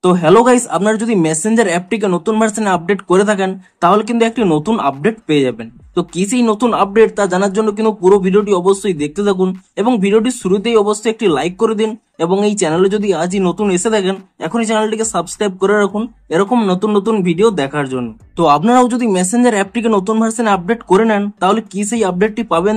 তো hello guys, আপনারা যদি মেসেঞ্জার অ্যাপটিকে নতুন ভার্সনে আপডেট করে থাকেন তাহলে কিন্তু একটি নতুন আপডেট পেয়ে যাবেন। তো কি সেই নতুন আপডেট তা জানার জন্য কিন্তু পুরো ভিডিওটি অবশ্যই দেখতে থাকুন এবং ভিডিওটির শুরুতেই অবশ্যই একটি লাইক করে দিন এবং এই চ্যানেলে যদি আজই নতুন এসে থাকেন এখনই চ্যানেলটিকে সাবস্ক্রাইব করে রাখুন এরকম নতুন নতুন ভিডিও দেখার জন্য। তো আপনারাও যদি মেসেঞ্জার অ্যাপটিকে নতুন ভার্সনে আপডেট করে নেন তাহলে কি সেই আপডেটটি পাবেন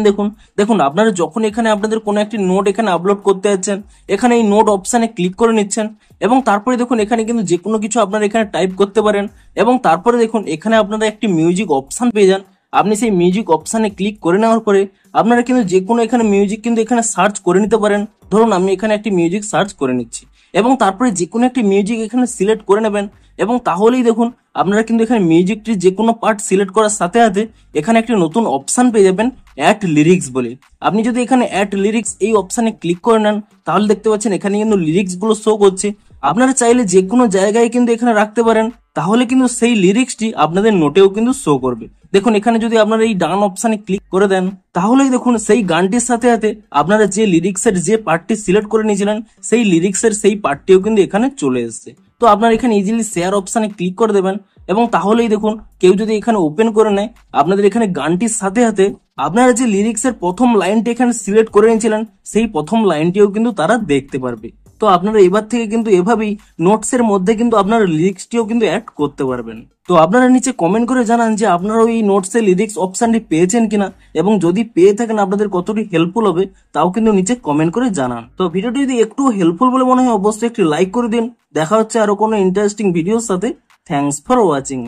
দেখুন আপনারা যখন এখানে আপনাদের কোনো একটি নোট এখানে আপলোড করতে যাচ্ছেন, এখানে এই নোট অপশানে ক্লিক করে নিচ্ছেন এবং তারপরে দেখুন এখানে কিন্তু যে কোনো কিছু আপনারা এখানে টাইপ করতে পারেন এবং তারপরে দেখুন এখানে আপনারা একটি মিউজিক অপশান পেয়ে যান। আপনি সেই মিউজিক অপশানে ক্লিক করে নেওয়ার পরে আপনারা কিন্তু যে কোনো এখানে মিউজিক কিন্তু এখানে সার্চ করে নিতে পারেন। ধরুন আমি এখানে একটি মিউজিক সার্চ করে নিচ্ছি এবং তারপরে যে কোনো একটি মিউজিক এখানে সিলেক্ট করে নেবেন এবং তাহলেই দেখুন আপনারা কিন্তু এখানে মিউজিকটির যে কোনো পার্ট সিলেক্ট করার সাথে সাথে এখানে একটি নতুন অপশান পেয়ে যাবেন অ্যাড লিরিক্স বলে। আপনি যদি এখানে অ্যাড লিরিক্স এই অপশানে ক্লিক করে নেন তাহলে দেখতে পাচ্ছেন এখানে কিন্তু লিরিক্স গুলো শো করছে। আপনারা চাইলে যে কোনো জায়গায় কিন্তু এখানে রাখতে পারেন, তাহলে কিন্তু সেই লিরিক্সটি আপনাদের নোটেও কিন্তু শো করবে। দেখুন এখানে যদি আপনারা এই ডান অপশানে ক্লিক করে দেন তাহলেই দেখুন সেই গানটির সাথে সাথে আপনারা যে লিরিক্সের যে পার্টটি সিলেক্ট করে নিয়েছিলেন সেই লিরিক্সের সেই পার্টটিও কিন্তু এখানে চলে এসেছে। তো আপনারা এখানে ইজিলি শেয়ার অপশানে ক্লিক করে দেবেন এবং তাহলেই দেখুন কেউ যদি এখানে ওপেন করে নেয় আপনাদের এখানে গানটির সাথে সাথে আপনারা যে লিরিক্সের প্রথম লাইনটি এখানে সিলেক্ট করে নিয়েছিলেন সেই প্রথম লাইনটিও কিন্তু তারা দেখতে পারবে। তো আপনারা এবার থেকে কিন্তু এভাবেই নোটসের মধ্যে কিন্তু আপনারা লিরিক্সটিও কিন্তু অ্যাড করতে পারবেন। তো আপনারা নিচে কমেন্ট করে জানান যে আপনারা এই নোটসের লিরিক্স অপশনটি পেয়েছেন কিনা এবং যদি পেয়ে থাকেন আপনাদের কতটি হেল্পফুল হবে তাও কিন্তু নিচে কমেন্ট করে জানান। তো ভিডিওটি যদি একটু হেল্পফুল বলে মনে হয় অবশ্যই একটি লাইক করে দিন। দেখা হচ্ছে আরো কোনো ইন্টারেস্টিং ভিডিওর সাথে। Thanks for watching.